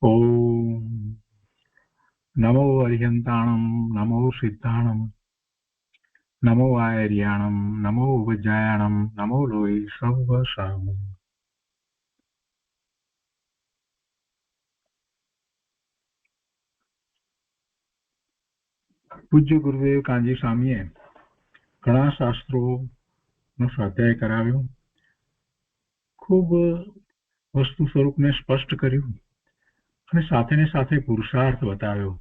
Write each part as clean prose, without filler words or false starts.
ઓમ નમો અરિહંતાણમ, નમો સિદ્ધાણમ, નમો આયર્યાણમ, નમો વજ્જાયાણમ, નમો લોહી સર્વ સામ. પૂજ્ય ગુરુદેવ કાંજી સ્વામીએ ઘણા શાસ્ત્રોનો સ્વાધ્યાય કરાવ્યો, ખૂબ વસ્તુ સ્વરૂપને સ્પષ્ટ કર્યું અને સાથે ને સાથે પુરુષાર્થ બતાવ્યો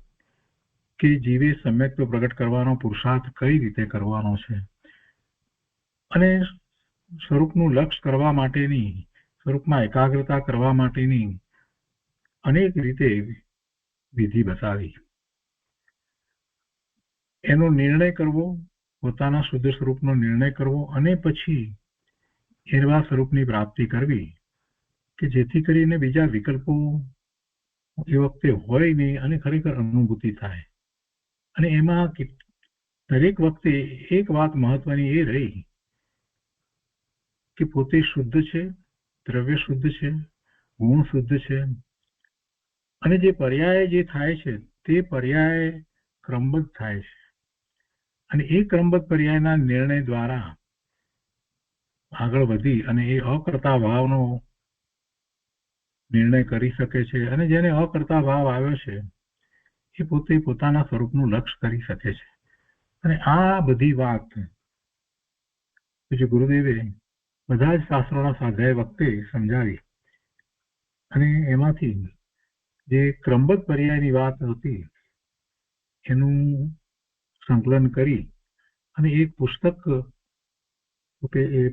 કે જીવે સમ્યક્ત્વ પ્રગટ કરવાનો પુરુષાર્થ કઈ રીતે કરવાનો છે અને સ્વરૂપનું લક્ષ કરવા માટેની, સ્વરૂપમાં એકાગ્રતા કરવા માટેની અનેક રીતે વિધિ બતાવી. એનો નિર્ણય કરવો, પોતાના શુદ્ધ સ્વરૂપનો નિર્ણય કરવો અને પછી એવા સ્વરૂપની પ્રાપ્તિ કરવી કે જેથી કરીને બીજા વિકલ્પો એ વખતે હોય નહીં અને ખરેખર અનુભૂતિ થાય. અને એમાં દરેક વખતે એક વાત મહત્વની એ રહી કે પોતે શુદ્ધ છે, દ્રવ્ય શુદ્ધ છે, ગુણ શુદ્ધ છે અને જે પર્યાય જે થાય છે તે પર્યાય ક્રમબદ્ધ થાય છે અને એ ક્રમબદ્ધ પર્યાયના નિર્ણય દ્વારા આગળ વધી અને એ અકર્તા ભાવનો નિર્ણય કરી શકે છે અને જેને અકર્તા ભાવ આવ્યો છે એ પોતે પોતાના સ્વરૂપનું લક્ષ્ય કરી શકે છે. અને આ બધી વાત ગુરુદેવે બધા જ શાસ્ત્રોના સ્વાધ્યાય વખતે સમજાવી અને એમાંથી જે ક્રમબદ્ધ પર્યાયની વાત હતી એનું સંકલન કરી અને એક પુસ્તક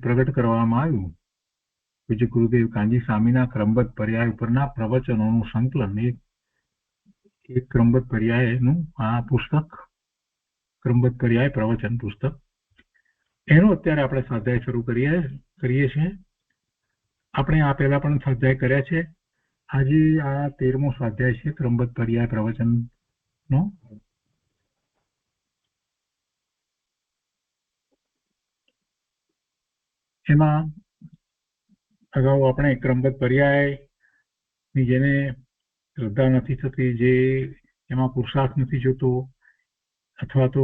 પ્રગટ કરવામાં આવ્યું. પૂજ્ય ગુરુદેવ કાંજી સ્વામીના ક્રમબદ્ધ પર્યાય ઉપરના પ્રવચનોનું સંકલન, એક ક્રમબદ્ધ પર્યાયનું આ પુસ્તક, ક્રમબદ્ધ પર્યાય પ્રવચન પુસ્તક, એનો અત્યારે આપણે સ્વાધ્યાય શરૂ કરીએ છીએ. આપણે આ પહેલા પણ સ્વાધ્યાય કર્યા છે. આજે આ 13મો સ્વાધ્યાય છે ક્રમબદ્ધ પર્યાય પ્રવચનનો. એમાં અગાઉ આપણે ક્રમબદ્ધ પર્યાયની જેને શ્રદ્ધા નથી થતી, જે એમાં પુરુષાર્થ નથી જોતો, અથવા તો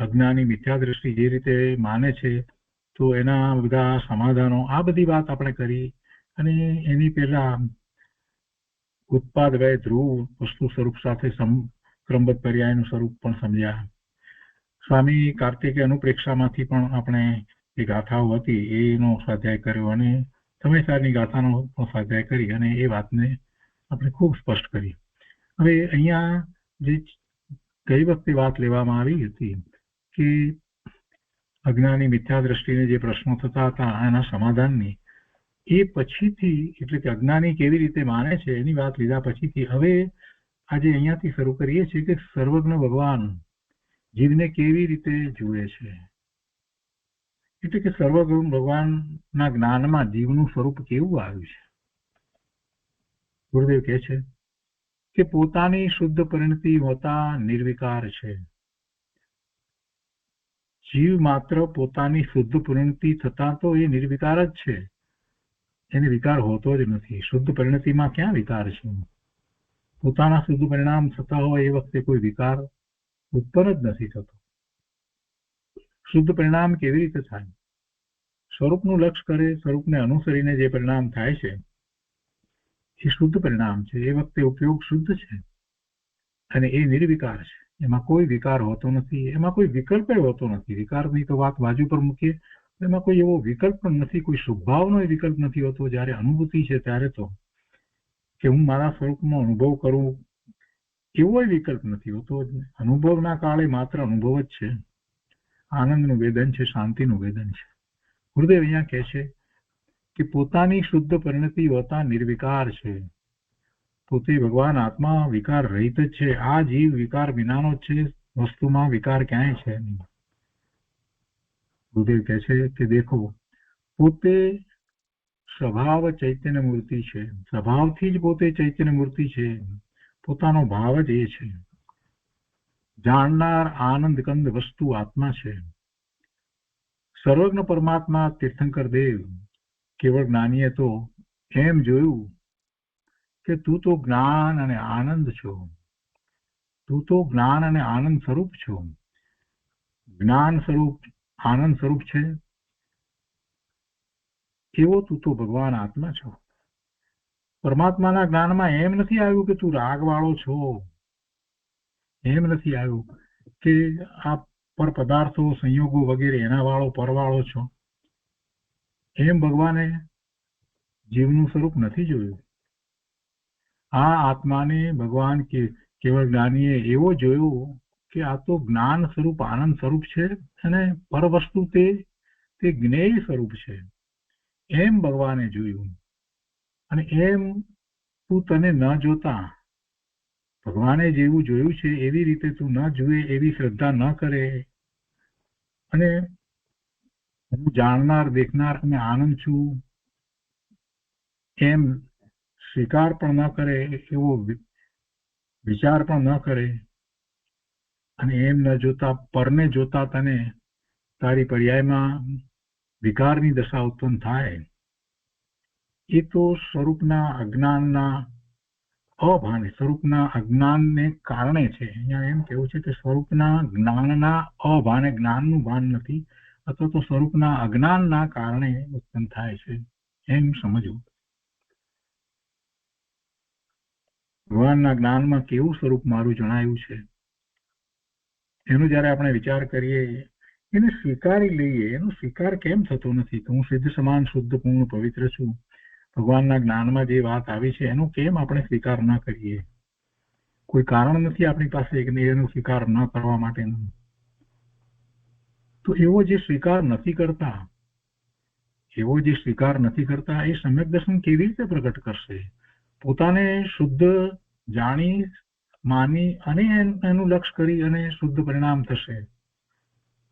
અજ્ઞાની મિથ્યા દ્રષ્ટિ જે રીતે માને છે તો એના બધા સમાધાનો, આ બધી વાત આપણે કરી. અને એની પહેલા ઉત્પાદ વય ધ્રુવ વસ્તુ સ્વરૂપ સાથે ક્રમબદ્ધ પર્યાયનું સ્વરૂપ પણ સમજ્યા. સ્વામી કાર્તિકે અનુપ્રેક્ષામાંથી પણ આપણે જે ગાથાઓ હતી એનો સ્વાધ્યાય કર્યો અને સમયસારની ગાથાનો સ્વાધ્યાય કરી અને એ વાતને આપણે ખૂબ સ્પષ્ટ કરી. હવે અહીંયા જે ગઈ વખતે વાત લેવામાં આવી હતી કે અજ્ઞાની મિથ્યા દ્રષ્ટિને જે પ્રશ્નો થતા હતા એના સમાધાનની, એ પછીથી, એટલે કે અજ્ઞાની કેવી રીતે માને છે એની વાત લીધા પછીથી હવે આજે અહીંયાથી શરૂ કરીએ છીએ કે સર્વજ્ઞ ભગવાન જીવને કેવી રીતે જુએ છે. એટલે કે સર્વજ્ઞ ભગવાનના જ્ઞાનમાં જીવનું સ્વરૂપ કેવું આવ્યું છે. ગુરુદેવ કહે છે કે પોતાની શુદ્ધ પરિણતિ હોતા નિર્વિકાર છે. જીવ માત્ર પોતાની શુદ્ધ પરિણતિ થતા તો એ નિર્વિકાર જ છે, એને વિકાર હોતો જ નથી. શુદ્ધ પરિણતિમાં ક્યાં વિકાર છે? પોતાના શુદ્ધ પરિણામ થતા હોય એ વખતે કોઈ વિકાર ઉત્પન્ન જ નથી થતો. શુદ્ધ પરિણામ કેવી રીતે થાય? સ્વરૂપનું લક્ષ્ય કરે, સ્વરૂપને અનુસરીને જે પરિણામ થાય છે એ શુદ્ધ પરિણામ છે. એ વખતે ઉપયોગ શુદ્ધ છે અને એ નિર્વિકાર છે. એમાં કોઈ વિકાર હોતો નથી, એમાં કોઈ વિકલ્પ હોતો નથી. વિકારની તો વાત બાજુ પર મૂકીએ, એમાં કોઈ એવો વિકલ્પ પણ નથી, કોઈ સ્વભાવનો વિકલ્પ નથી હોતો. જ્યારે અનુભૂતિ છે ત્યારે તો કે હું મારા સ્વરૂપનો અનુભવ કરું એવો વિકલ્પ નથી હોતો. અનુભવના કાળે માત્ર અનુભવ જ છે. આનંદનું વેદન છે, શાંતિનું વેદન છે. ગુરુદેવ અહીંયા કહે છે કે પોતાની શુદ્ધ પરિણતિ હોતા નિર્વિકાર છે. પોતે ભગવાન આત્મા વિકાર રહિત જ છે. આ જીવ વિકાર વિનાનો જ છે, વસ્તુમાં વિકાર ક્યાંય છે નહીં. ગુરુદેવ કહે છે કે દેખો, પોતે સ્વભાવ ચૈતન્ય મૂર્તિ છે. સ્વભાવથી જ પોતે ચૈતન્ય મૂર્તિ છે. પોતાનો ભાવ જ એ છે. જાણનાર આનંદ કંદ વસ્તુ આત્મા છે. સર્વજ્ઞ પરમાત્મા તીર્થંકર દેવ કેવળ જ્ઞાનીએ તો એમ જોયું કે તું તો જ્ઞાન અને આનંદ છો, તું તો જ્ઞાન અને આનંદ સ્વરૂપ છો. જ્ઞાન સ્વરૂપ આનંદ સ્વરૂપ છે એવો તું તો ભગવાન આત્મા છો. પરમાત્માના જ્ઞાનમાં એમ નથી આવ્યું કે તું રાગ વાળો છો, એમ નથી આવ્યું કે આ પર પદાર્થો સંયોગો વગેરે એના વાળો પરવાળો છો. એમ ભગવાને જીવનું સ્વરૂપ નથી જોયું. આ આત્માને ભગવાન કેવળ જ્ઞાનીએ એવો જોયો કે આ તો જ્ઞાન સ્વરૂપ આનંદ સ્વરૂપ છે અને પર વસ્તુ તે જ્ઞેય સ્વરૂપ છે, એમ ભગવાને જોયું. અને એમ તું તને ન જોતા ભગવાને જેવું જોયું છે એવી રીતે તું ન જુએ, એવી શ્રદ્ધા ન કરે અને હું જાણનાર દેખનાર અને આનંદ છું એમ સ્વીકાર પણ ન કરે, એવો વિચાર પણ ન કરે અને એમ ન જોતા પરને જોતા તને તારી પર્યાયમાં વિકારની દશા ઉત્પન્ન થાય, એ તો સ્વરૂપના અજ્ઞાનના અભાને, સ્વરૂપના અજ્ઞાનને કારણે છે. અહીંયા એમ કેવું છે કે સ્વરૂપના જ્ઞાનના અભાને, જ્ઞાનનું ભાન નથી, અથવા તો સ્વરૂપના અજ્ઞાનના કારણે ઉત્પન્ન થાય છે, એમ સમજવું. ભગવાનના જ્ઞાનમાં કેવું સ્વરૂપ મારું જણાયું છે એનો જયારે આપણે વિચાર કરીએ, એને સ્વીકારી લઈએ. એનો સ્વીકાર કેમ થતો નથી કે હું સિદ્ધ સમાન શુદ્ધ પૂર્ણ પવિત્ર છું? ભગવાનના જ્ઞાનમાં જે વાત આવી છે એનો કેમ આપણે સ્વીકાર ન કરીએ? કોઈ કારણ નથી આપણી પાસે એનો સ્વીકાર ન કરવા માટેનું. તો એવો જે સ્વીકાર નથી કરતા એ સમ્યક દર્શન કેવી રીતે પ્રગટ કરશે? પોતાને શુદ્ધ જાણી માની અને એનું લક્ષ્ય કરી અને શુદ્ધ પરિણામ થશે.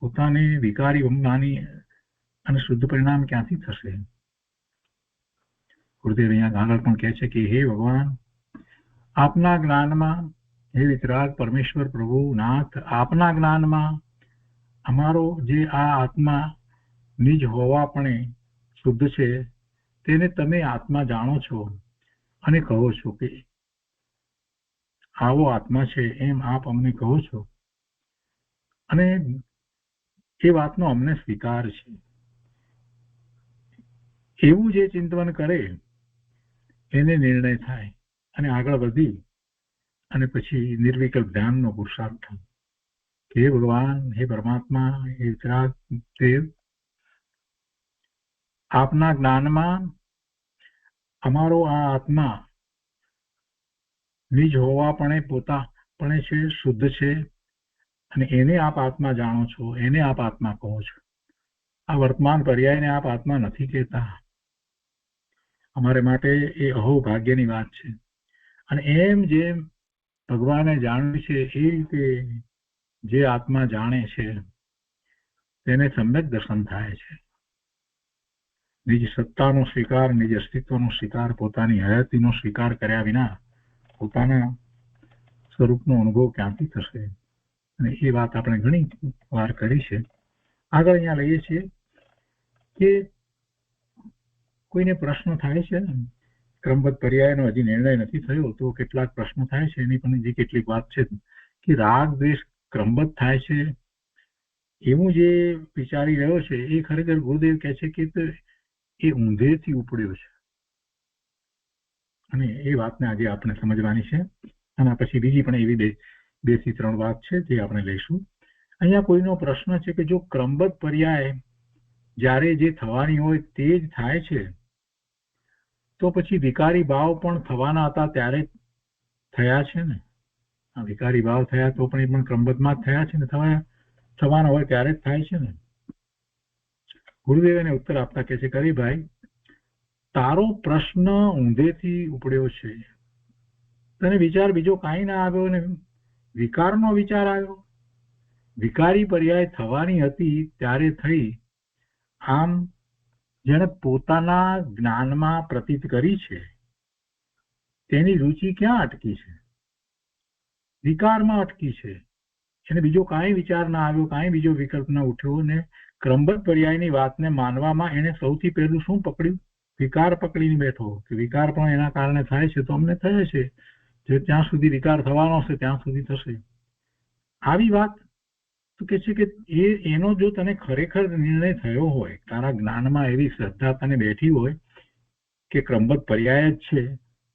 પોતાને વિકારી માની અને શુદ્ધ પરિણામ ક્યાંથી થશે? ગુરુદેવ અહીંયા આગળ પણ કહે છે કે હે ભગવાન, આપના જ્ઞાનમાં, હે વિતરાગ પરમેશ્વર પ્રભુ નાથ, આપના જ્ઞાનમાં અમારો જે આ આત્મા નિજ હોવાપણે શુદ્ધ છે તેને તમે આત્મા જાણો છો અને કહો છો કે આવો આત્મા છે, એમ આપ અમને કહો છો અને એ વાતનો અમને સ્વીકાર છે. એવું જે ચિંતન કરે એને નિર્ણય થાય અને આગળ વધી અને પછી નિર્વિકલ્પ ધ્યાનનો પુરુષાર્થ થાય. હે ભગવાન, હે પરમાત્મા, હે વિતરાગ દેવ, આપના જ્ઞાનમાં અમારો આ આત્મા નિજ હોવાપણે પોતાપણે છે, શુદ્ધ છે અને એને આપ આત્મા જાણો છો, એને આપ આત્મા કહો છો. આ વર્તમાન પર્યાયને આપ આત્મા નથી કહેતા. અમારે માટે એ અહોભાગ્યની વાત છે. અને એમ જેમ ભગવાને જાણ્યું છે એ રીતે જે આત્મા જાણે છે તેને સમ્યક દર્શન થાય છે. નિજ સત્તાનો સ્વીકાર, નિજ અસ્તિત્વનો સ્વીકાર, પોતાની હયાતીનો સ્વીકાર કર્યા વિના પોતાના સ્વરૂપનો અનુભવ ક્યાંથી થશે? અને એ વાત આપણે ઘણી વાર કરી છે. આગળ અહીંયા લઈએ છીએ કે કોઈને પ્રશ્ન થાય છે, ક્રમબદ્ધ પર્યાયનો હજી નિર્ણય નથી થયો તો કેટલાક પ્રશ્નો થાય છે. એની પણ જે કેટલીક વાત છે કે રાગ દ્વેષ ક્રમબદ્ધ થાય છે એવું જે વિચારી રહ્યો છે એ ખરેખર ગુરુદેવ કહે છે કે એ ઊંધેથી ઉપડ્યો છે. અને એ વાતને આજે આપણે સમજવાની છે. અને પછી બીજી પણ એવી બે થી ત્રણ વાત છે જે આપણે લઈશું. અહીંયા કોઈનો પ્રશ્ન છે કે જો ક્રમબદ્ધ પર્યાય જ્યારે જે થવાની હોય તે જ થાય છે તો પછી વિકારી ભાવ પણ થવાના હતા ત્યારે થયા છે ને? આ વિકારી ભાવ થયા તો પણ એ પણ ક્રમબદ્ધમાં જ થયા છે ને? થવાના હોય ત્યારે જ થાય છે ને? ગુરુદેવ એને ઉત્તર આપતા કહે છે કે અરે ભાઈ, તારો પ્રશ્ન ઊંધેથી ઉપડ્યો છે. તને વિચાર બીજો કાંઈ ના આવ્યો ને વિકારનો વિચાર આવ્યો. વિકારી પર્યાય થવાની હતી ત્યારે થઈ. આમ જેણે પોતાના જ્ઞાનમાં પ્રતીત કરી છે તેની રુચિ ક્યાં અટકી છે? વિકારમાં અટકી છે. એને બીજો કાંઈ વિચાર ના આવ્યો, કાંઈ બીજો વિકલ્પ ના ઉઠ્યો ને ક્રમબદ્ધ પર્યાયની વાતને માનવામાં એને સૌથી પહેલું શું પકડ્યું? વિકાર પકડીને બેઠો કે વિકાર પણ એના કારણે થાય છે તો અમને થશે છે, જે ત્યાં સુધી વિકાર થવાનો હશે ત્યાં સુધી થશે. આવી વાત તો કે છે કે એનો જો તને ખરેખર નિર્ણય થયો હોય, તારા જ્ઞાનમાં એવી શ્રદ્ધા તને બેઠી હોય કે ક્રમબદ્ધ પર્યાય જ છે,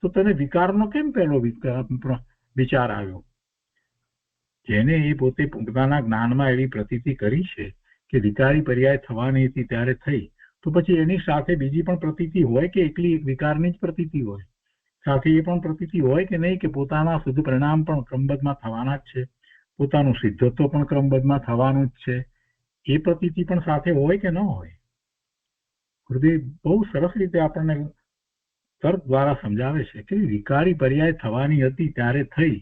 તો તને વિકારનો કેમ પહેલો વિચાર આવ્યો? જેને એ પોતે પોતાના જ્ઞાનમાં એવી પ્રતીતિ કરી છે કે વિકારી પર્યાય થવાની હતી ત્યારે થઈ, તો પછી એની સાથે બીજી પણ પ્રતીતિ હોય કે એકલી વિકારની જ પ્રતીતિ હોય? સાથે એ પણ પ્રતીતિ હોય કે નહીં કે પોતાના શુદ્ધ પરિણામ પણ ક્રમબદ્ધમાં થવાના જ છે, પોતાનું સિદ્ધત્વ પણ ક્રમબદ્ધમાં થવાનું જ છે, એ પ્રતીતિ પણ સાથે હોય કે ન હોય? ગુરુદેવ બહુ સરસ રીતે આપણને તર્ક દ્વારા સમજાવે છે કે વિકારી પર્યાય થવાની હતી ત્યારે થઈ.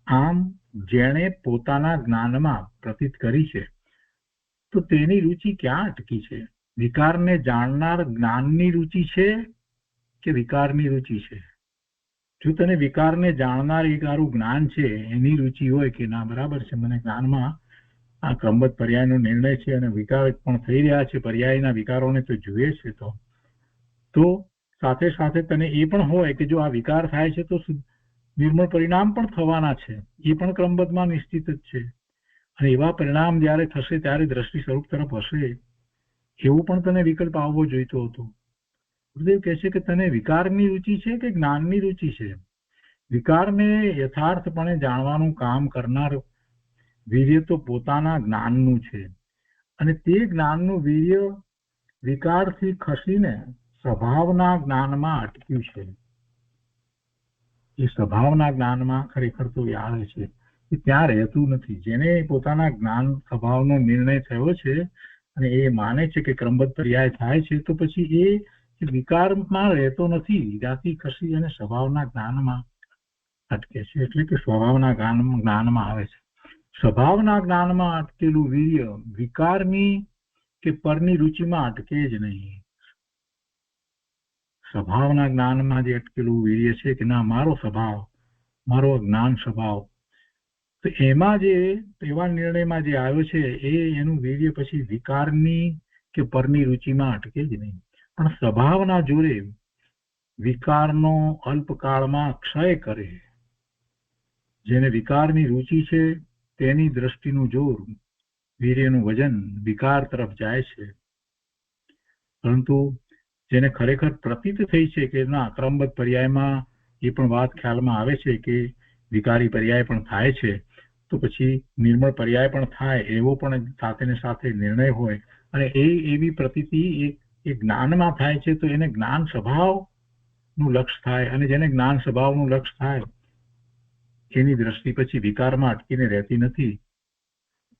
આમ જેણે પોતાના જ્ઞાનમાં પ્રતીત કરી છે તો તેની રુચિ ક્યાં અટકી છે? વિકારને જાણનાર જ્ઞાનની રુચિ છે કે વિકારની રુચિ છે? જો તને વિકારને જાણનાર એ તારું જ્ઞાન છે, એની રુચિ હોય કે ના બરાબર છે, મને જ્ઞાનમાં આ ક્રમબદ્ધ પર્યાયનો નિર્ણય છે અને વિકાર પણ થઈ રહ્યા છે, પર્યાયના વિકારોને તો જુએ છે, તો સાથે સાથે તને એ પણ હોય કે જો આ વિકાર થાય છે તો નિર્મળ પરિણામ પણ થવાના છે, એ પણ ક્રમબદ્ધમાં નિશ્ચિત જ છે, અને એવા પરિણામ જ્યારે થશે ત્યારે દ્રષ્ટિ સ્વરૂપ તરફ હશે, એવું પણ તને વિકલ્પ આવવો જોઈતો હતો. ગુરુદેવ કહે છે કે તને વિકારની રુચિ છે કે જ્ઞાનની રુચિ છે? વિકારને યથાર્થપણે જાણવાનું કામ કરનાર વીર્ય તો પોતાના જ્ઞાનનું છે, અને તે જ્ઞાનનું વીર્ય વિકારથી ખસીને સ્વભાવના જ્ઞાનમાં અટક્યું છે. એ સ્વભાવના જ્ઞાનમાં ખરેખર તો આવે છે કે ત્યાં રહેતું નથી. જેને પોતાના જ્ઞાન સ્વભાવનો નિર્ણય થયો છે અને એ માને છે કે ક્રમબદ્ધ પર્યાય થાય છે, તો પછી એ વિકારમાં રહેતો નથી, જાતિ ખસી અને સ્વભાવના જ્ઞાનમાં અટકે છે, એટલે કે સ્વભાવના જ્ઞાનમાં આવે છે. સ્વભાવના જ્ઞાનમાં અટકેલું વીર્ય વિકારની કે પરની રુચિમાં અટકે જ નહીં. સ્વભાવના જ્ઞાનમાં જે અટકેલું વીર્ય છે કે ના મારો સ્વભાવ, મારો જ્ઞાન સ્વભાવ, તો એમાં જે એવા નિર્ણયમાં જે આવ્યો છે એનું વીર્ય પછી વિકારની કે પરની રુચિમાં અટકે જ નહીં, પણ સ્વભાવના જોરે વિકારનો અલ્પકાળમાં ક્ષય કરે. જેને વિકારની રુચિ છે તેની દ્રષ્ટિનું જોર, વીર્યનું વજન વિકાર તરફ જાય છે, પરંતુ જેને ખરેખર પ્રતીત થઈ છે કે ના ક્રમબદ્ધ પર્યાયમાં એ પણ વાત ખ્યાલમાં આવે છે કે વિકારી પર્યાય પણ થાય છે, તો પછી નિર્મળ પર્યાય પણ થાય એવો પણ સાથે ને સાથે નિર્ણય હોય, અને એવી પ્રતીતિ એ જ્ઞાનમાં થાય છે, તો એને જ્ઞાન સ્વભાવનું લક્ષ્ય થાય, અને જેને જ્ઞાન સ્વભાવનું લક્ષ્ય થાય એની દ્રષ્ટિ પછી વિકારમાં અટકીને રહેતી નથી,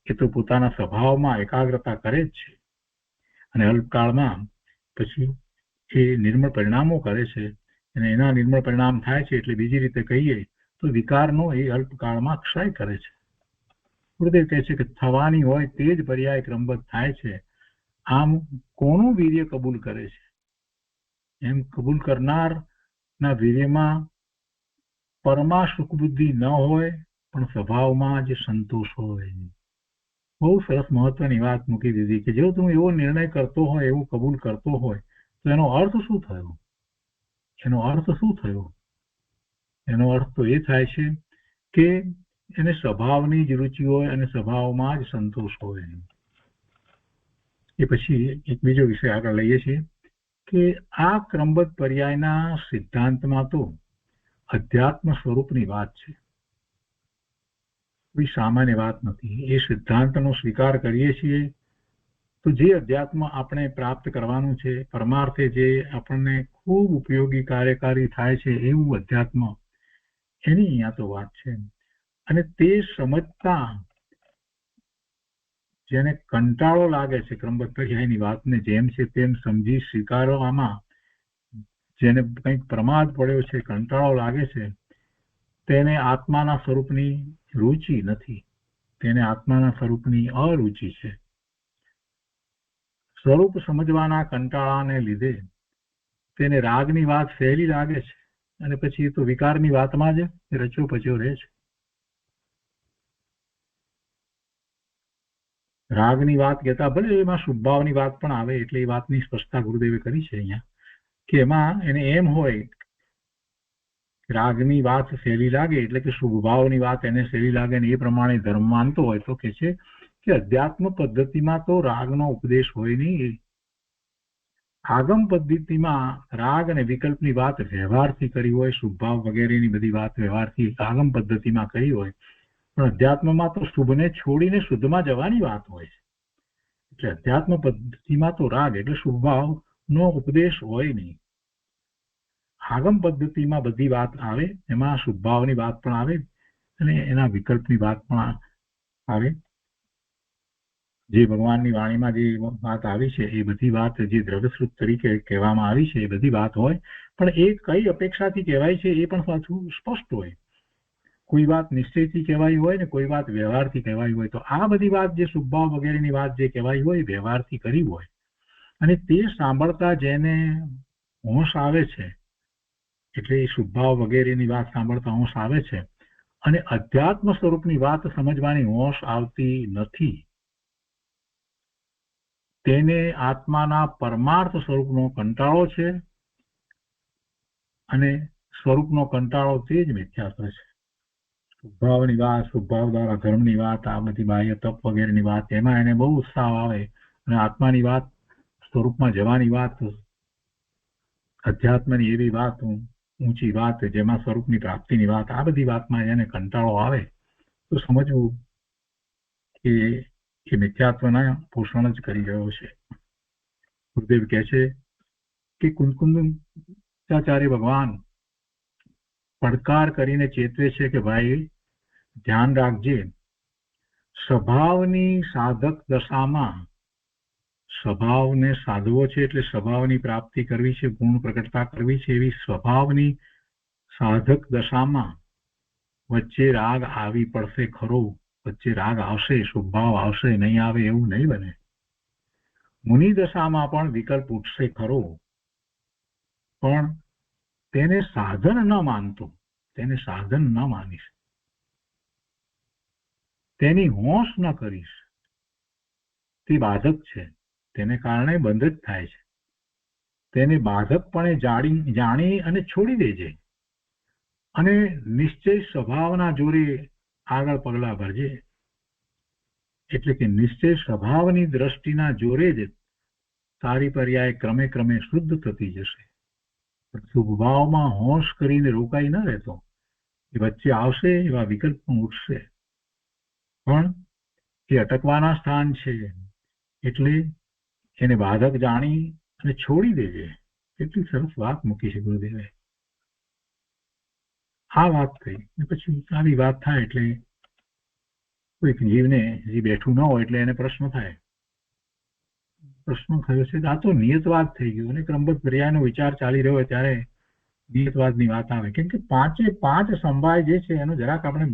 એ તો પોતાના સ્વભાવમાં એકાગ્રતા કરે જ છે, અને અલ્પકાળમાં પછી એ નિર્મળ પરિણામો કરે છે, અને એના નિર્મળ પરિણામ થાય છે એટલે બીજી રીતે કહીએ તો વિકારનો એ અલ્પકાળમાં ક્ષય કરે છે. ગુરુદેવ કહે છે કે થવાની હોય તે જ પર્યાય ક્રમબદ્ધ થાય છે. આમ કોનું વીર્ય કબૂલ કરે છે? એમ કબૂલ કરનારના વીર્યમાં પરમાં સુખ બુદ્ધિ ન હોય, પણ સ્વભાવમાં જ સંતોષ હોય. બહુ સરસ મહત્વની વાત મૂકી દીધી કે જો તું એવો નિર્ણય કરતો હોય, એવું કબૂલ કરતો હોય, તો એનો અર્થ શું થયો? એનો અર્થ શું થયો? એનો અર્થ તો એ થાય છે કે એને સ્વભાવની જ રુચિ હોય અને સ્વભાવમાં જ સંતોષ હોય. એ પછી એક બીજો વિષય આગળ લઈએ છીએ કે આ ક્રમબદ્ધ પર્યાયના સિદ્ધાંતમાં તો અધ્યાત્મ સ્વરૂપની વાત છે, કોઈ સામાન્ય વાત નથી. એ સિદ્ધાંતનો સ્વીકાર કરીએ છીએ તો જે અધ્યાત્મ આપણે પ્રાપ્ત કરવાનું છે, પરમાર્થે જે આપણને ખૂબ ઉપયોગી કાર્યકારી થાય છે, એવું અધ્યાત્મ એની અહીંયા તો વાત છે. અને તે સમજતા જેને કંટાળો લાગે છે ક્રમબદ્ધ પર્યાયની વાતને જેમ છે તેમ સમજી સ્વીકારવામાં, જેને કંઈક પ્રમાદ પડ્યો છે, કંટાળો લાગે છે, તેને આત્માના સ્વરૂપની રુચિ નથી, તેને આત્માના સ્વરૂપની અરુચિ છે. સ્વરૂપ સમજવાના કંટાળાને લીધે તેને રાગની વાત સહેલી લાગે છે, અને પછી તો વિકારની વાતમાં જ રચ્યો પચ્યો રહે છે. રાગની વાત કહેતા ભલે એમાં શુભભાવની વાત પણ આવે, એટલે એ વાતની સ્પષ્ટતા ગુરુદેવે કરી છે અહીંયા કે એમાં એને એમ હોય રાગની વાત સહેલી લાગે એટલે કે શુભ ભાવની વાત એને સહેલી લાગે ને એ પ્રમાણે ધર્મ માનતો હોય તો કે છે કે અધ્યાત્મ પદ્ધતિમાં તો રાગનો ઉપદેશ હોય નહીં. આગમ પદ્ધતિમાં રાગ અને વિકલ્પની વાત વ્યવહારથી કરી હોય, શુભ ભાવ વગેરેની બધી વાત વ્યવહારથી આગમ પદ્ધતિમાં કરી હોય, પણ અધ્યાત્મમાં તો શુભને છોડીને શુદ્ધમાં જવાની વાત હોય છે. એટલે અધ્યાત્મ પદ્ધતિમાં તો રાગ એટલે શુભ ભાવનો ઉપદેશ હોય નહીં. આગમ પદ્ધતિમાં બધી વાત આવે, એમાં શુભ ભાવની વાત પણ આવે અને એના વિકલ્પની વાત પણ આવે. જે ભગવાનની વાણીમાં જે વાત આવી છે એ બધી વાત જે દ્રવ્યશ્રુત તરીકે કહેવામાં આવી છે એ બધી વાત હોય, પણ એ કઈ અપેક્ષાથી કહેવાય છે એ પણ પાછું સ્પષ્ટ હોય. કોઈ વાત નિશ્ચયથી કહેવાય હોય ને કોઈ વાત વ્યવહારથી કહેવાય હોય. તો આ બધી વાત જે શુભ ભાવ વગેરેની વાત જે કહેવાય હોય વ્યવહારથી કરી હોય અને તે સાંભળતા જેને હોશ આવે છે, એટલે એ શુભ ભાવ વગેરેની વાત સાંભળતા હોશ આવે છે અને અધ્યાત્મ સ્વરૂપની વાત સમજવાની હોશ આવતી નથી, તેને આત્માના પરમાર્થ સ્વરૂપનો કંટાળો છે અને સ્વરૂપનો કંટાળો તે જ મિથ્યાત્વ છે. શુભભાવની વાત, શુભભાવ દ્વારા ધર્મની વાત, આ બધી બાહ્ય તપ વગેરેની વાત, એમાં એને બહુ ઉત્સાહ આવે અને આત્માની વાત, સ્વરૂપમાં જવાની વાત, અધ્યાત્મની એવી વાત, ઊંચી વાત જેમાં સ્વરૂપની પ્રાપ્તિની વાત, આ બધી વાતમાં એને કંટાળો આવે તો સમજવું કે એ મિથ્યાત્વના પોષણ જ કરી રહ્યો છે. ગુરુદેવ કહે છે કે કુંદકુંદાચાર્ય ભગવાન પડકાર કરીને ચેતવે છે કે ભાઈ ધ્યાન રાખજે, સ્વભાવની સાધક દશામાં, સ્વભાવને સાધવો છે એટલે સ્વભાવની પ્રાપ્તિ કરવી છે, ગુણ પ્રકટતા કરવી છે, એવી સ્વભાવની સાધક દશામાં વચ્ચે રાગ આવી પડશે ખરો, વચ્ચે રાગ આવશે, શુભ ભાવ આવશે, નહીં આવે એવું નહીં બને. મુનિ દશામાં પણ વિકલ્પ ઉઠશે ખરો, પણ તેને સાધન ન માનતો, તેને સાધન ન માનીશ, તેની હોશ ન કરીશ, તે બાધક છે, તેને કારણે બંધ જ થાય છે. તેને બાધકપણે જાણી અને છોડી દેજે અને નિશ્ચય સ્વભાવના જોરે આગળ પગલા ભરજે. એટલે કે નિશ્ચય સ્વભાવની દ્રષ્ટિના જોરે જ સારી પર્યાય ક્રમે ક્રમે શુદ્ધ થતી જશે. શુભ ભાવમાં હોશ કરીને રોકાઈ ન રહેતો, એ વચ્ચે આવશે એવા વિકલ્પ પણ ઉઠશે, પણ એ અટકવાના સ્થાન છે એટલે એને બાધક જાણી અને છોડી દેજે. કેટલી સરસ વાત મૂકી છે ગુરુદેવે. આ વાત થઈ પછી આવી વાત થાય એટલે કોઈક જીવને જે બેઠું ન હોય એટલે એને પ્રશ્ન થાય. પ્રશ્ન થયો છે આ તો નિયતવાદ થઈ ગયો અને ક્રમબદ્ધ પર્યાયનો વિચાર ચાલી રહ્યો હોય ત્યારે નિયતવાદની વાત આવે. કેમ કે પાંચે પાંચ સમવાય જે છે એનો જરાક આપણે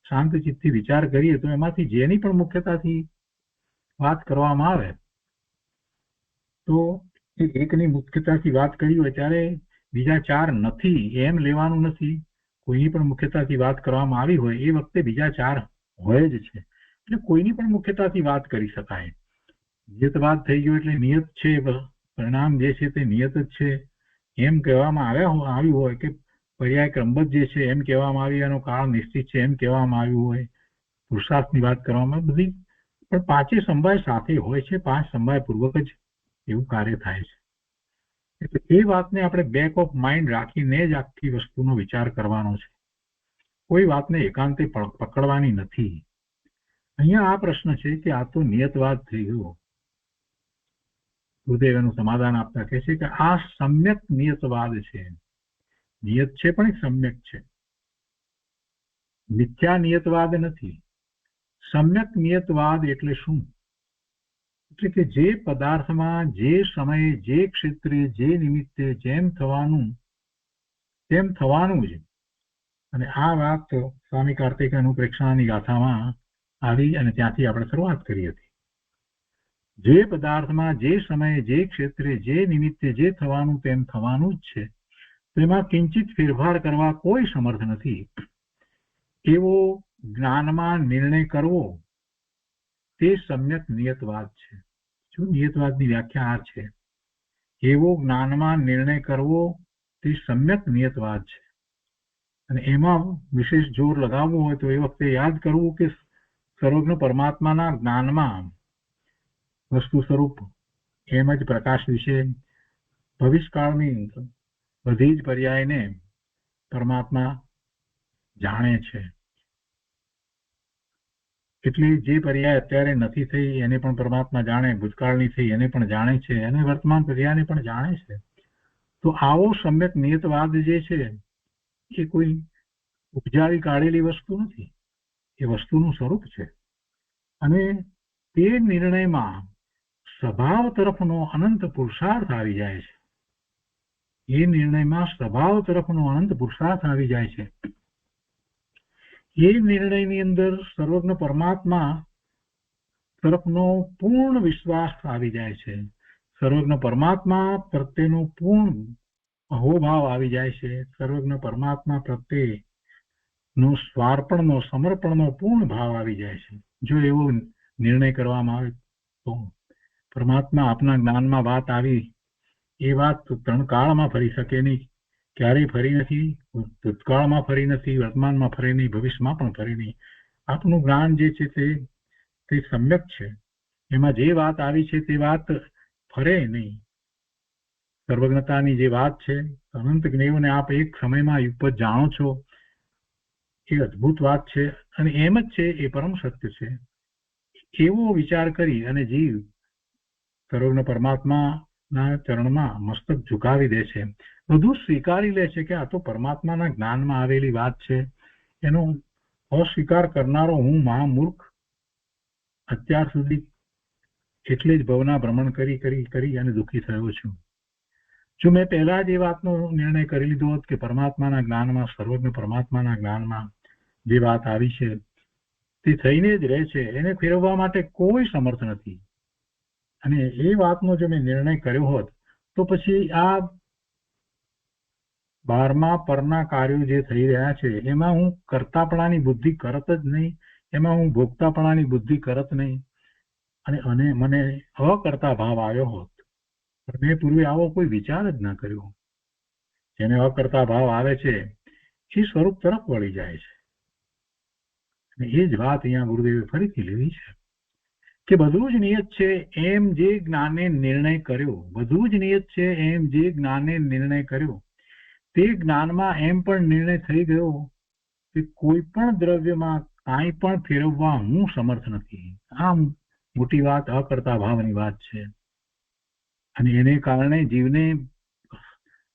શાંત ચિત્તથી વિચાર કરીએ તો એમાંથી જેની પણ મુખ્યતાથી વાત કરવામાં આવે તો એકની મુખ્યતાથી વાત કરી હોય ત્યારે બીજા ચાર નથી એમ લેવાનું નથી. કોઈની પણ મુખ્યતાથી વાત કરવામાં આવી હોય એ વખતે બીજા ચાર હોય જ છે, એટલે કોઈની પણ મુખ્યતાથી વાત કરી શકાય. નિયતવાદ થઈ ગયો એટલે નિયત છે, પરિણામ જે છે તે નિયત જ છે એમ કહેવામાં આવ્યું હોય કે પર્યાય ક્રમબદ્ધ જે છે એમ કહેવામાં આવી, એનો કાળ નિશ્ચિત છે એમ કહેવામાં આવ્યું હોય, પુરુષાર્થની વાત કરવામાં બધી, પણ પાંચે સમવાય સાથે હોય છે, પાંચ સમવાય પૂર્વક જ એવું કાર્ય થાય છે. એટલે એ વાતને આપણે બેક ઓફ માઇન્ડ રાખીને જ આખી વસ્તુનો વિચાર કરવાનો છે, કોઈ વાતને એકાંતે પકડવાની નથી. અહીંયા આ પ્રશ્ન છે કે આ તો નિયતવાદ થઈ ગયો. ગુરુદેવ એનું સમાધાન આપતા કહે છે કે આ સમ્યક નિયતવાદ છે. નિયત છે પણ એક સમ્યક છે, મિથ્યા નિયતવાદ નથી. સમ્યક નિયતવાદ એટલે શું? એટલે કે જે પદાર્થમાં જે સમયે જે ક્ષેત્રે જે નિમિત્તે જેમ થવાનું તેમ થવાનું જ. અને આ વાત સ્વામી કાર્તિક અનુપ્રેક્ષાની ગાથામાં આવી અને ત્યાંથી આપણે શરૂઆત કરી હતી. જે પદાર્થમાં જે સમયે જે ક્ષેત્રે જે નિમિત્તે જે થવાનું તેમ થવાનું જ છે, તેમાં કિંચિત ફેરફાર કરવા કોઈ સમર્થ નથી. એવો જ્ઞાનમાં નિર્ણય કરવો તે સમ્યક નિયતવાદ છે. શું નિયતવાદની વ્યાખ્યા આ છે એવો જ્ઞાનમાં નિર્ણય કરવો તે સમ્યક નિયતવાદ છે. અને એમાં વિશેષ જોર લગાવવું હોય તો એ વખતે યાદ કરવું કે સર્વજ્ઞ પરમાત્માના જ્ઞાનમાં વસ્તુ સ્વરૂપ એમ જ પ્રકાશ વિશે ભવિષ્યકાળની બધી જ પર્યાયને પરમાત્મા જાણે છે. એટલે જે પર્યાય અત્યારે નથી થઈ એને પણ પરમાત્મા જાણે, ભૂતકાળની થઈ એને પણ જાણે છે, અને વર્તમાન પર્યાયને પણ જાણે છે. તો આવો સમ્યક નિયતવાદ જે છે એ કોઈ ઉપજાવી કાઢેલી વસ્તુ નથી, એ વસ્તુનું સ્વરૂપ છે. અને તે નિર્ણયમાં સ્વભાવ તરફનો અનંત પુરુષાર્થ આવી જાય છે. એ નિર્ણયમાં સ્વભાવ તરફનો અનંત પુરુષાર્થ આવી જાય છે. એ નિર્ણયની અંદર સર્વજ્ઞ પરમાત્મા તરફનો પૂર્ણ વિશ્વાસ આવી જાય છે. સર્વજ્ઞ પરમાત્મા પ્રત્યેનો પૂર્ણ અહોભાવ આવી જાય છે. સર્વજ્ઞ પરમાત્મા પ્રત્યેનો સ્વાર્પણનો, સમર્પણનો પૂર્ણ ભાવ આવી જાય છે. જો એવો નિર્ણય કરવામાં આવે તો પરમાત્મા આપના જ્ઞાનમાં વાત આવી, એ વાત ત્રણ કાળમાં ફરી શકે નહીં, ક્યારેય ફરી નથી, ભૂતકાળમાં ફરી નથી, વર્તમાનમાં ફરી નહીં, ભવિષ્યમાં પણ ફરી નહીં. આપનું જ્ઞાન જે છે તે સમ્યક છે. એમાં જે વાત આવી છે તે વાત ફરે નહીં. સર્વજ્ઞતાની જે વાત છે, અનંત જ્ઞેયોને આપ એક સમયમાં ઉપજ જાણો છો, એ અદ્ભુત વાત છે. અને એમ જ છે, એ પરમ સત્ય છે. એવો વિચાર કરી અને જીવ સર્વજ્ઞ પરમાત્માના ચરણમાં મસ્તક ઝુકાવી દે છે, બધું સ્વીકારી લે છે કે આ તો પરમાત્માના જ્ઞાનમાં આવેલી વાત છે. એનો અસ્વીકાર કરનારો હું મહામૂર્ખ અત્યાર સુધી એટલે જ ભવના ભ્રમણ કરી અને દુઃખી થયો છું. જો મેં પહેલા જ એ વાતનો નિર્ણય કરી લીધો હોત કે પરમાત્માના જ્ઞાનમાં, સર્વજ્ઞ પરમાત્માના જ્ઞાનમાં જે વાત આવી છે તે થઈને જ રહે છે, એને ફેરવવા માટે કોઈ સમર્થ નથી. અને એ વાતનો જો મેં નિર્ણય કર્યો હોત તો પછી આ 12મા પરના કાર્યો જે થઈ રહ્યા છે એમાં હું કર્તાપણાની બુદ્ધિ કરત જ નહીં, એમાં હું ભોગતાપણાની બુદ્ધિ કરત નહીં, અને મને અકર્તા ભાવ આવ્યો હોત. મેં પૂર્વે આવો કોઈ વિચાર જ ના કર્યો. જેને અકર્તા ભાવ આવે છે એ સ્વરૂપ તરફ વળી જાય છે. અને એ જ વાત અહીંયા ગુરુદેવે ફરીથી લીધી છે કે બધું જ નિયત છે એમ જે જ્ઞાને નિર્ણય કર્યો, બધું જ નિયત છે એમ જે જ્ઞાને નિર્ણય કર્યો, તે જ્ઞાનમાં એમ પણ નિર્ણય થઈ ગયો કે કોઈ પણ દ્રવ્યમાં કાંઈ પણ ફેરવવા હું સમર્થ નથી. આ મોટી વાત અકર્તા ભાવની વાત છે. અને એને કારણે જીવને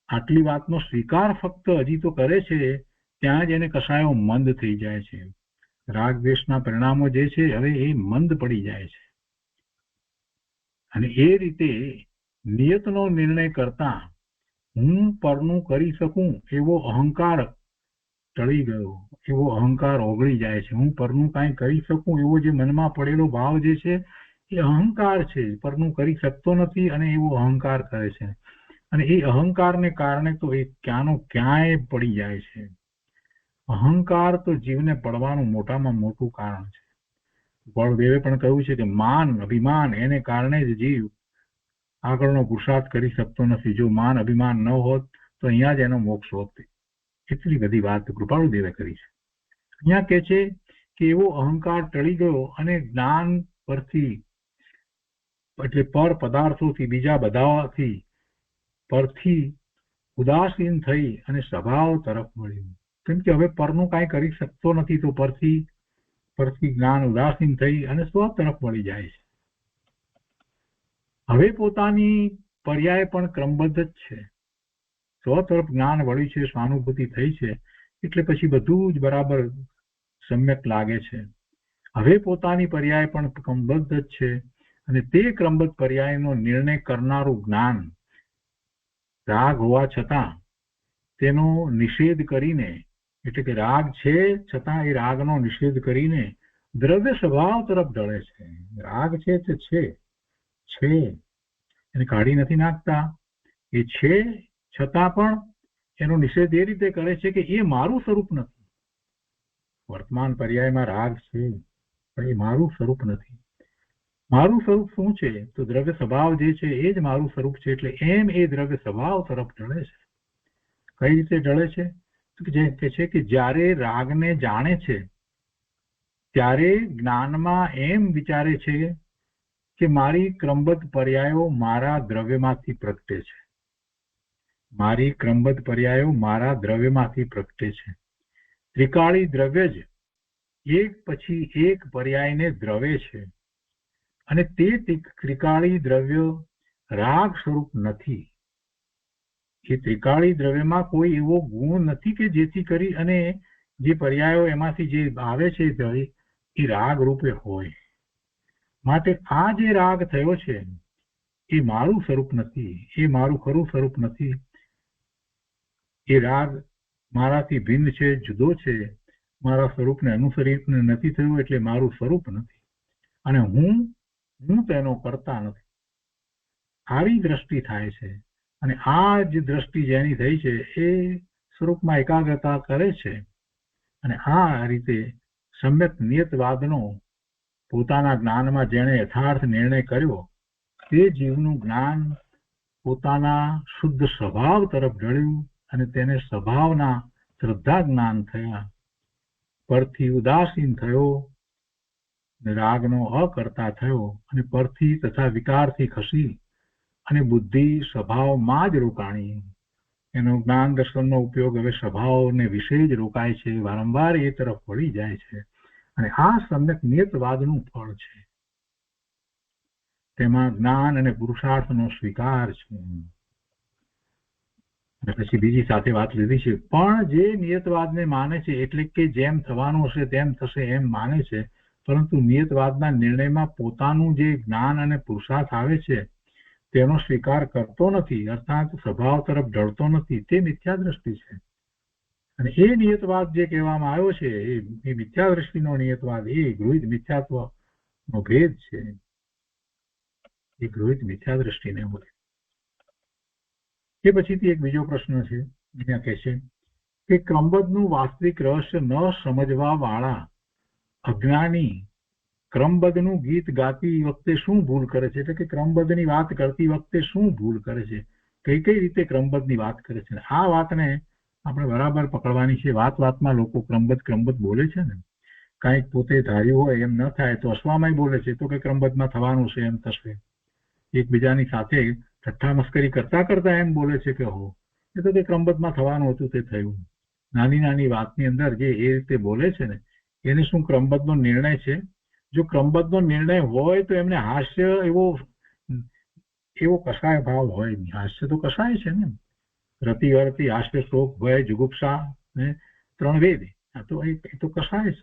આટલી વાતનો સ્વીકાર ફક્ત હજી તો કરે છે ત્યાં જ એને કસાયો મંદ થઈ જાય છે. રાગ દ્વેષના પરિણામો જે છે હવે એ મંદ પડી જાય છે. અને એ રીતે નિયતનો નિર્ણય કરતા હું પરનું કરી શકું એવો અહંકાર ટળી ગયો, એવો અહંકાર ઓગળી જાય છે. હું પરનું કાંઈ કરી શકું એવો જે મનમાં પડેલો ભાવ જે છે એ અહંકાર છે, પરનું કરી શકતો નથી અને એવો અહંકાર કરે છે. અને એ અહંકારને કારણે તો એ ક્યાંનો ક્યાંય પડી જાય છે. અહંકાર તો જીવને પડવાનું મોટામાં મોટું કારણ છે. બળદેવે પણ કહ્યું છે કે માન, અભિમાન એને કારણે જ જીવ આગળનો પુરુષાર્થ કરી શકતો નથી. જો માન અભિમાન ન હોત તો અહીંયા જ એનો મોક્ષ હોત. એટલી બધી વાત કૃપાળુદેવે કરી છે. અહીંયા કે છે કે એવો અહંકાર ટળી ગયો અને જ્ઞાન પરથી, એટલે પર પદાર્થોથી, બીજા બધાથી પરથી ઉદાસીન થઈ અને સ્વભાવ તરફ વળ્યું. કેમ કે હવે પરનું કાંઈ કરી શકતો નથી તો પરથી જ્ઞાન ઉદાસીન થઈ અને સ્વ તરફ વળી જાય છે. હવે પોતાની પર્યાય પણ ક્રમબદ્ધ જ છે. સ્વ તરફ જ્ઞાન વળ્યું છે, સ્વાનુભૂતિ થઈ છે, એટલે પછી બધું જ બરાબર સમ્યક લાગે છે. હવે પોતાની પર્યાય પણ ક્રમબદ્ધ જ છે અને તે ક્રમબદ્ધ પર્યાયનો નિર્ણય કરનારું જ્ઞાન રાગ હોવા છતાં તેનો નિષેધ કરીને, એટલે કે રાગ છે છતાં એ રાગનો નિષેધ કરીને દ્રવ્ય સ્વભાવ તરફ ઢળે છે. રાગ છે તે છે એને કાઢી નથી નાખતા, એ છે છતાં પણ એનો નિષેધ એ રીતે કરે છે કે એ મારું સ્વરૂપ નથી. વર્તમાન પર્યાયમાં રાગ છે પણ એ મારું સ્વરૂપ નથી. મારું સ્વરૂપ શું છે? તો દ્રવ્ય સ્વભાવ જે છે એ જ મારું સ્વરૂપ છે. એટલે એમ એ દ્રવ્ય સ્વભાવ તરફ ઢળે છે. કઈ રીતે ઢળે છે? તો જે કહે છે કે જ્યારે રાગને જાણે છે ત્યારે જ્ઞાનમાં એમ વિચારે છે કે મારી ક્રમબદ્ધ પર્યાયો મારા દ્રવ્યમાંથી પ્રગટે છે. મારી ક્રમબદ્ધ પર્યાયો મારા દ્રવ્યમાંથી પ્રગટે છે. ત્રિકાળી દ્રવ્ય જ એક પછી એક પર્યાયને દ્રવે છે અને તે ત્રિકાળી દ્રવ્ય રાગ સ્વરૂપ નથી. એ ત્રિકાળી દ્રવ્યમાં કોઈ એવો ગુણ નથી કે જેથી કરી અને જે પર્યાયો એમાંથી જે આવે છે એ રાગ રૂપે હોય. માટે આ જે રાગ થયો છે એ મારું સ્વરૂપ નથી, એ મારું ખરું સ્વરૂપ નથી. એ રાગ મારાથી ભિન્ન છે, જુદો છે, મારા સ્વરૂપને અનુસરીને નથી થયું, એટલે મારું સ્વરૂપ નથી અને હું તેનો કરતા નથી. આવી દ્રષ્ટિ થાય છે અને આ જ દ્રષ્ટિ જેની થઈ છે એ સ્વરૂપમાં એકાગ્રતા કરે છે અને આ રીતે સમ્યક નિયતવાદનો પોતાના જ્ઞાનમાં જેણે યથાર્થ નિર્ણય કર્યો તે જીવનું જ્ઞાન પોતાના શુદ્ધ સ્વભાવ તરફ ઢળ્યું અને તેને સ્વભાવના શ્રદ્ધા જ્ઞાન થયા. પરથી ઉદાસીન થયો, રાગનો અકર્તા થયો અને પરથી તથા વિકારથી ખસી અને બુદ્ધિ સ્વભાવમાં જ રોકાણી. એનો જ્ઞાન દર્શનનો ઉપયોગ હવે સ્વભાવને વિશે જ રોકાય છે, વારંવાર એ તરફ વળી જાય છે અને આ સમ્યક નિયતવાદનું ફળ છે. તેમાં જ્ઞાન અને પુરુષાર્થનો સ્વીકાર છે. અને પછી બીજી સાથે વાત લીધી છે, પણ જે નિયતવાદને માને છે એટલે કે જેમ થવાનું હશે તેમ થશે એમ માને છે, પરંતુ નિયતવાદના નિર્ણયમાં પોતાનું જે જ્ઞાન અને પુરુષાર્થ આવે છે તેનો સ્વીકાર કરતો નથી, અર્થાત સ્વભાવ તરફ ઢળતો નથી, તે મિથ્યા દ્રષ્ટિ છે. અને એ નિયતવાદ જે કહેવામાં આવ્યો છે એ મિથ્યા દ્રષ્ટિનો નિયતવાદ એ ગૃહિત મિથ્યાત્વનો ભેદ છે. એ ગૃહિત મિથ્યા દ્રષ્ટિને હોય. એ પછીથી એક બીજો પ્રશ્ન છે, અહીંયા કહે છે કે ક્રમબદ્ધનું વાસ્તવિક રહસ્ય ન સમજવા વાળા અજ્ઞાની ક્રમબદ્ધનું ગીત ગાતી વખતે શું ભૂલ કરે છે? એટલે કે ક્રમબદ્ધની વાત કરતી વખતે શું ભૂલ કરે છે, કઈ કઈ રીતે ક્રમબદ્ધની વાત કરે છે? આ વાતને આપણે બરાબર પકડવાની છે. વાતમાં લોકો ક્રમબદ્ધ બોલે છે ને, કાંઈક પોતે ધાર્યું હોય એમ ન થાય તો અશ્વામાંય બોલે છે, તો કે ક્રમબદ્ધમાં થવાનું છે એમ થશે. એકબીજાની સાથે ઠઠ્ઠા મસ્કરી કરતા કરતા એમ બોલે છે કે હો એ તો કે ક્રમબદ્ધમાં થવાનું હતું તે થયું. નાની નાની વાતની અંદર જે એ રીતે બોલે છે ને એને શું ક્રમબદ્ધનો નિર્ણય છે? જો ક્રમબદ્ધનો નિર્ણય હોય તો એમને હાસ્ય એવો કસાય ભાવ હોય નહીં. હાસ્ય તો કસાય છે ને, રતિ અરતિ, હાસ્ય, શોક, ભય, જુગુપ્સા ને 3 વેદ, આ તો એ તો કસાય છે.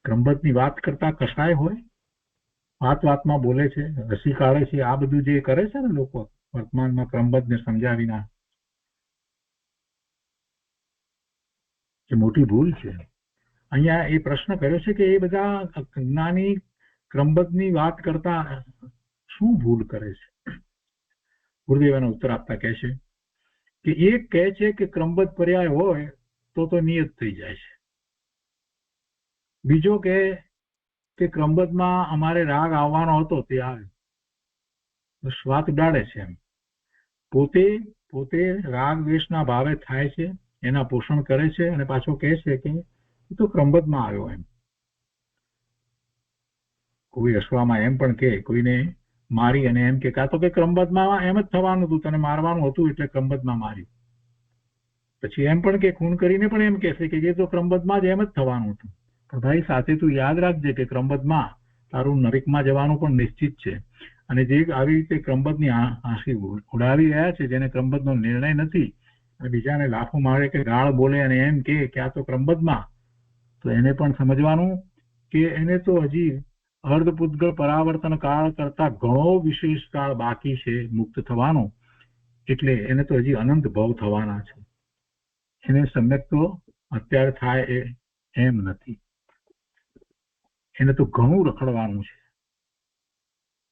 ક્રમબદ્ધની વાત કરતા કસાય હોય? વાતમાં બોલે છે, હસી કાઢે છે, આ બધું જે કરે છે ને લોકો વર્તમાનમાં ક્રમબદ્ધને સમજ્યા વિના, એ મોટી ભૂલ છે. અહીંયા એ પ્રશ્ન કર્યો છે કે એ બધા જ્ઞાની ક્રમબદ્ધની વાત કરતા શું ભૂલ કરે છે? ગુરુદેવ એનો ઉત્તર આપતા કહે છે કે એક કહે છે કે ક્રમબદ્ધ પર્યાય હોય તો નિયત થઈ જાય છે. બીજો કહે કે ક્રમબદ્ધમાં અમારે રાગ આવવાનો હતો તે આવે, બસ વાત ઉડાડે છે. એમ પોતે રાગ દ્વેષના ભાવે થાય છે, એના પોષણ કરે છે અને પાછો કહે છે કે તો ક્રમબદ્ધમાં આવ્યો. એમ કોઈ અશ્વામાં એમ પણ કે કોઈને મારી અને એમ કે કાં તો કે ક્રમબદ્ધમાં એમ જ થવાનું હતું, તને મારવાનું હતું એટલે ક્રમબદ્ધમાં માર્યું. પછી એમ પણ કે ખૂન કરીને પણ એમ કહેશે કે એ તો ક્રમબદ્ધમાં જ એમ જ થવાનું હતું. પણ ભાઈ સાથે તું યાદ રાખજે કે ક્રમબદ્ધમાં તારું નરકમાં જવાનું પણ નિશ્ચિત છે. અને જે આવી રીતે ક્રમબદ્ધની હાંસી ઉડાવી રહ્યા છે, જેને ક્રમબદ્ધનો નિર્ણય નથી અને બીજાને લાફો મારે કે ગાળ બોલે અને એમ કે આ તો ક્રમબદ્ધમાં, તો એને પણ સમજવાનું કે એને તો હજી અર્ધપુદ્ગલ પરાવર્તન કાળ કરતા ઘણો વિશેષ કાળ બાકી છે મુક્ત થવાનો, એટલે એને તો હજી અનંત ભવ થવાના છે. એને સમ્યક તો અત્યારે થાય એમ નથી, એને તો ઘણું રખડવાનું છે.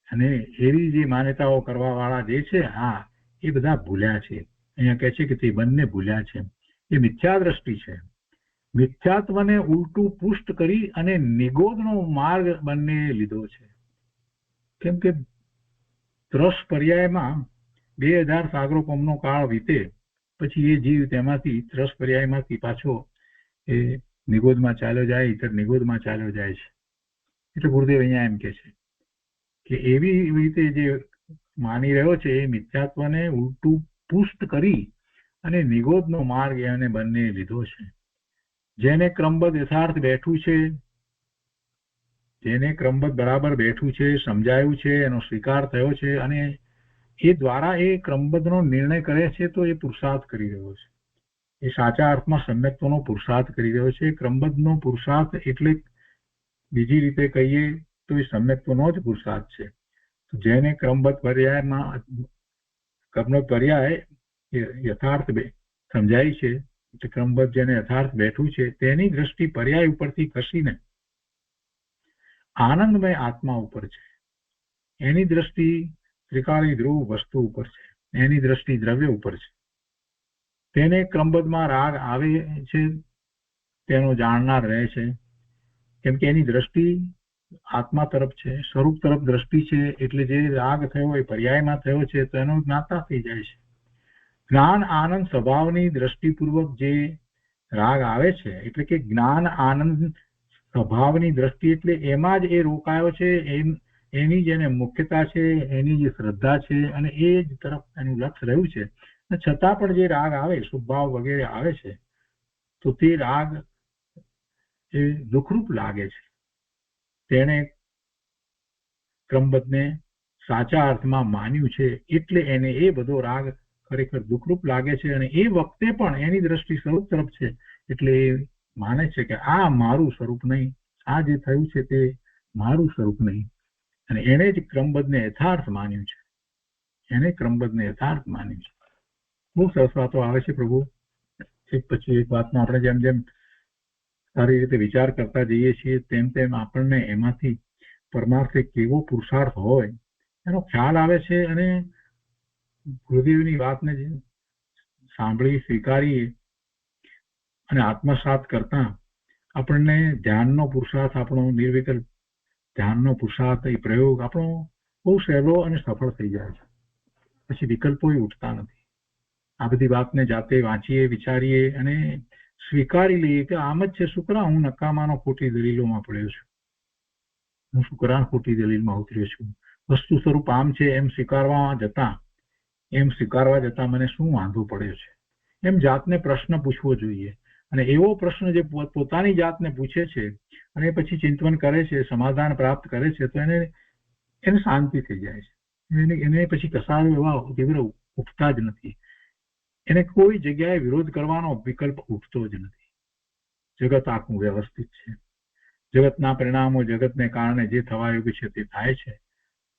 અને એવી જે માન્યતાઓ કરવા વાળા જે છે હા એ બધા ભૂલ્યા છે. અહીંયા કહે છે કે તે બંને ભૂલ્યા છે. એ મિથ્યા દ્રષ્ટિ છે. મિથ્યાત્વને ઉલટું પુષ્ટ કરી અને નિગોદનો માર્ગ બંને લીધો છે. કેમ કે 3 પર્યાયમાં 2000 સાગરોપમનો કાળ વીતે પછી એ જીવ તેમાંથી 3 પર્યાયમાંથી પાછો એ નિગોદમાં ચાલ્યો જાય, ઇતર નિગોદમાં ચાલ્યો જાય છે. એટલે ગુરુદેવ અહીંયા એમ કે છે કે એવી રીતે જે માની રહ્યો છે એ મિથ્યાત્વને ઉલટું પુષ્ટ કરી અને નિગોદનો માર્ગ એને બંને લીધો છે. જેને ક્રમબદ્ધ યથાર્થ બેઠું છે, જેને ક્રમબદ્ધ બરાબર બેઠું છે, સમજાયું છે, એનો સ્વીકાર થયો છે અને એ દ્વારા એ ક્રમબદ્ધનો નિર્ણય કરે છે, તો એ પુરુષાર્થ કરી રહ્યો છે. એ સાચા અર્થમાં સમ્યક્ત્વનો પુરુષાર્થ કરી રહ્યો છે. ક્રમબદ્ધનો પુરુષાર્થ એટલે બીજી રીતે કહીએ તો એ સમ્યક્ત્વનો જ પુરુષાર્થ છે. જેને ક્રમબદ્ધ પર્યાય યથાર્થ સમજાય છે, એટલે ક્રમબદ્ધ જેને યથાર્થ બેઠું છે તેની દ્રષ્ટિ પર્યાય ઉપરથી ખસીને આનંદમય આત્મા ઉપર છે. એની દ્રષ્ટિ ત્રિકાળી ધ્રુવ વસ્તુ ઉપર છે, એની દ્રષ્ટિ દ્રવ્ય ઉપર છે. તેને ક્રમબદ્ધમાં રાગ આવે છે તેનો જાણનાર રહે છે, કેમ કે એની દ્રષ્ટિ આત્મા તરફ છે, સ્વરૂપ તરફ દ્રષ્ટિ છે. એટલે જે રાગ થયો એ પર્યાયમાં થયો છે તો એનો જ્ઞાતા થઈ જાય છે. જ્ઞાન આનંદ સ્વભાવની દ્રષ્ટિપૂર્વક જે રાગ આવે છે, એટલે કે જ્ઞાન આનંદ સ્વભાવની દ્રષ્ટિ, એટલે એમાં જ એ રોકાયો છે, એની જેને મુખ્યતા છે, એની જે શ્રદ્ધા છે અને એ જ તરફ એનું લક્ષ્ય રહ્યું છે. છતાં પણ જે રાગ આવે, સ્વભાવ વગેરે આવે છે, તો તે રાગ એ દુઃખરૂપ લાગે છે. તેને ક્રમબદ્ધને સાચા અર્થમાં માન્યું છે એટલે એને એ બધો રાગ ખરેખર દુઃખરૂપ લાગે છે. અને એ વખતે પણ એની દ્રષ્ટિ સ્વરૂપ તરફ છે, એટલે એ માને છે કે આ મારું સ્વરૂપ નહીં, આ જે થયું છે તે મારું સ્વરૂપ નહીં. અને એને જ ક્રમબદ્ધને યથાર્થ માન્યું છે, એને ક્રમબદ્ધને યથાર્થ માન્યું છે. બહુ સરસ વાતો આવે છે પ્રભુ. એક પછી એક વાતમાં આપણે જેમ જેમ સારી રીતે વિચાર કરતા જઈએ છીએ તેમ તેમ આપણને એમાંથી પરમાર્થે કેવો પુરુષાર્થ હોય એનો ખ્યાલ આવે છે. અને ગુરુદેવની વાતને સાંભળી, સ્વીકારી અને આત્મસાત કરતા આપણને ધ્યાનનો પુરુષાર્થ, આપણો નિર્વિકલ્પ ધ્યાનનો પુરુષાર્થ, એ પ્રયોગ આપણો બહુ સહેલો અને સફળ થઈ જાય છે. પછી વિકલ્પો ઉઠતા નથી. આ બધી વાતને જાતે વાંચીએ, વિચારીએ અને સ્વીકારી લઈએ કે આમ જ છે. શુક્રા, હું નકામાનો ખોટી દલીલોમાં પડ્યો છું, હું શુક્રા ખોટી દલીલમાં ઉતર્યો છું. વસ્તુ સ્વરૂપ આમ છે એમ સ્વીકારવા જતા મને શું વાંધો પડ્યો છે, એમ જાતને પ્રશ્ન પૂછવો જોઈએ. અને એવો પ્રશ્ન જે પોતાની જાતને પૂછે છે અને પછી ચિંતન કરે છે, સમાધાન પ્રાપ્ત કરે છે, તો એને શાંતિ થઈ જાય છે. એને પછી કસાયો એવા તીવ્ર ઉઠતા જ નથી. એને કોઈ જગ્યાએ વિરોધ કરવાનો વિકલ્પ ઉઠતો જ નથી. જગત આખું વ્યવસ્થિત છે. જગતના પરિણામો, જગતને કારણે જે થવા યોગ્ય છે તે થાય છે.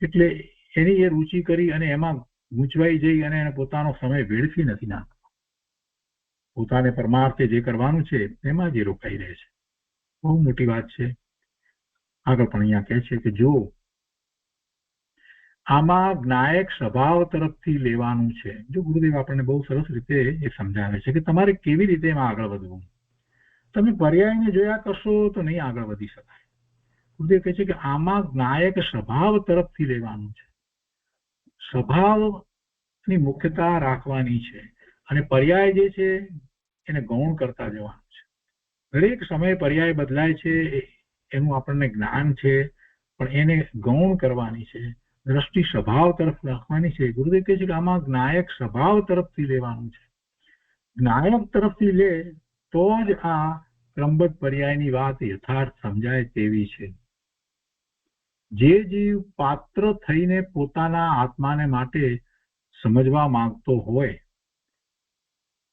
એટલે એની એ રુચિ કરી અને એમાં ગૂંચવાઈ જઈ અને એને પોતાનો સમય વેડફી નથી નાખતો. પોતાને પરમાર્થે જે કરવાનું છે એમાં જ રોકાઈ રહે છે. બહુ મોટી વાત છે. આગળ પણ અહીંયા કહે છે કે જો આમાં જ્ઞાયક સ્વભાવ તરફથી લેવાનું છે. જો ગુરુદેવ આપણને બહુ સરસ રીતે એ સમજાવે છે કે તમારે કેવી રીતે એમાં આગળ વધવું. તમે પર્યાયને જોયા કરશો તો નહીં આગળ વધી શકાય. ગુરુદેવ કહે છે કે આમાં જ્ઞાયક સ્વભાવ તરફથી લેવાનું છે. સ્વભાવની મુખ્યતા રાખવાની છે અને પર્યાય જે છે એને ગૌણ કરતા જવાનું છે. દરેક સમયે પર્યાય બદલાય છે એનું આપણને જ્ઞાન છે, પણ એને ગૌણ કરવાની છે, દ્રષ્ટિ સ્વભાવ તરફ રાખવાની છે. ગુરુદેવ કહે છે કે આમાં જ્ઞાયક સ્વભાવ તરફથી લેવાનું છે. જ્ઞાયક તરફથી લે તો જ આ ક્રમબદ્ધ પર્યાયની વાત યથાર્થ સમજાય તેવી છે. જે જીવ પાત્ર થઈને પોતાના આત્માને માટે સમજવા માંગતો હોય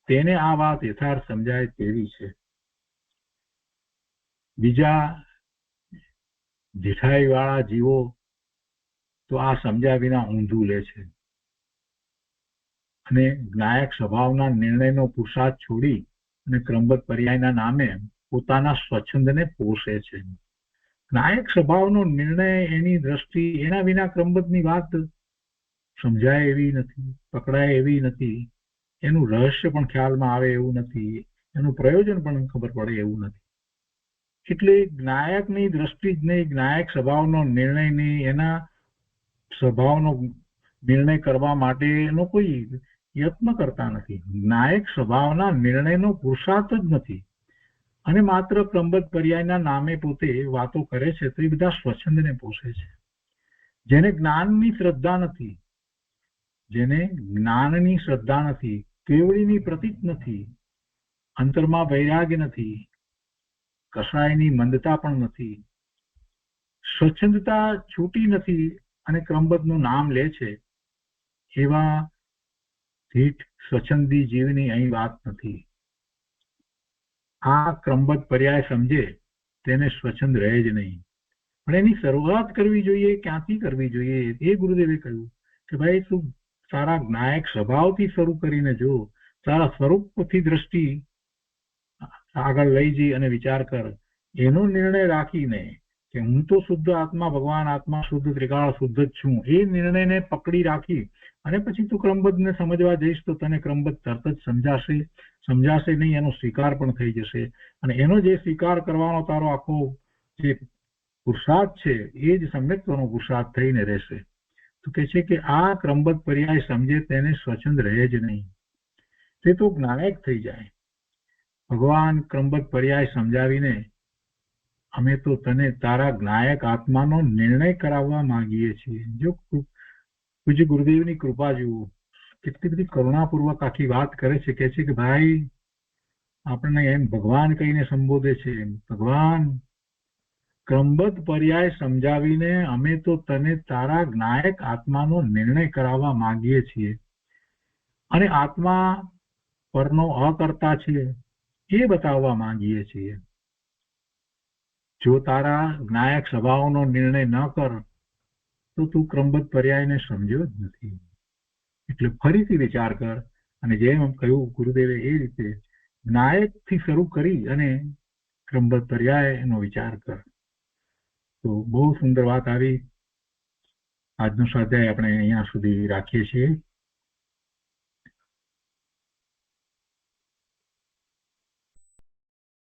તેને આ વાત યથાર્થ સમજાય તેવી છે. બીજા જેઠાઈ વાળા જીવો તો આ સમજ્યા વિના ઊંધું લે છે અને જ્ઞાયક સ્વભાવના નિર્ણયનો પુરુષાર્થ છોડી અને ક્રમબદ્ધ પર્યાયના નામે પોતાના સ્વચ્છંદને પોષે છે. જ્ઞાયક સ્વભાવનો નિર્ણય, એની દ્રષ્ટિ, એના વિના ક્રમબદ્ધની વાત સમજાય એવી નથી, પકડાય એવી નથી, એનું રહસ્ય પણ ખ્યાલમાં આવે એવું નથી, એનું પ્રયોજન પણ ખબર પડે એવું નથી. એટલે જ્ઞાયકની દ્રષ્ટિ જ નહીં, જ્ઞાયક સ્વભાવનો નિર્ણય નહીં, એના સ્વભાવનો નિર્ણય કરવા માટેનો કોઈ યત્ન કરતા નથી. જ્ઞાયક સ્વભાવના નિર્ણયનો પુરુષાર્થ જ નથી અને માત્ર ક્રમબદ્ધ પર્યાયના નામે પોતે વાતો કરે છે તો એ બધા સ્વચ્છંદને પોષે છે. જેને જ્ઞાનની શ્રદ્ધા નથી, જેને જ્ઞાનની શ્રદ્ધા નથી, કેવળીની પ્રતીત નથી, અંતરમાં વૈરાગ્ય નથી, કસાયની મંદતા પણ નથી, સ્વચ્છંદતા છૂટી નથી અને ક્રમબદ્ધનું નામ લે છે, એવા ધીઠ સ્વચ્છંદી જીવની અહીં વાત નથી. આ ક્રમબદ્ધ પર્યાય સમજે તેને સ્વચ્છંદ રહે જ નહીં. પણ એની શરૂઆત કરવી જોઈએ, ક્યાંથી કરવી જોઈએ એ ગુરુદેવે કહ્યું કે ભાઈ તું તારા જ્ઞાયક સ્વભાવથી શરૂ કરીને જો, તારા સ્વરૂપથી દ્રષ્ટિ આગળ લઈ જઈ અને વિચાર કર. એનો નિર્ણય રાખીને કે હું તો શુદ્ધ આત્મા, ભગવાન આત્મા શુદ્ધ ત્રિકાળ શુદ્ધ જ છું, એ નિર્ણયને પકડી રાખી અને પછી તું ક્રમબદ્ધને સમજવા જઈશ તો તને ક્રમબદ્ધ તરત જ સમજાશે નહીં, એનો સ્વીકાર પણ થઈ જશે. અને એનો જે સ્વીકાર કરવાનો તારો આખો જે પુરુષાર્થ છે એ જ સમ્યક્ત્વનો પુરુષાર્થ થઈને રહેશે. તો કે છે કે આ ક્રમબદ્ધ પર્યાય સમજે તેને સ્વચ્છંદ રહે જ નહીં, તે તો જ્ઞાયક થઈ જાય. ભગવાન ક્રમબદ્ધ પર્યાય સમજાવીને અમે તો તને તારા જ્ઞાયક આત્માનો નિર્ણય કરાવવા માંગીએ છીએ. જો પૂજ્ય ગુરુદેવની કૃપા જુઓ, કેટલી બધી કરુણાપૂર્વક આખી વાત કરે છે. કે છે કે ભાઈ આપણને એમ ભગવાન કહીને સંબોધે છે, ભગવાન ક્રમબદ્ધ પર્યાય સમજાવીને અમે તો તને તારા જ્ઞાયક આત્માનો નિર્ણય કરાવવા માંગીએ છીએ અને આત્મા પરનો અકર્તા છે એ બતાવવા માંગીએ છીએ. જો તારા જ્ઞાયક સ્વભાવનો નિર્ણય ન કર તો તું ક્રમબદ્ધ પર્યાયને સમજ્યો જ નથી. એટલે ફરીથી વિચાર કર અને જેમ કહ્યું ગુરુદેવે એ રીતે જ્ઞાયકથી શરૂ કરી અને ક્રમબદ્ધ પર્યાયનો વિચાર કર. તો બહુ સુંદર વાત આવી. આજનો સ્વાધ્યાય આપણે અહીંયા સુધી રાખીએ છીએ.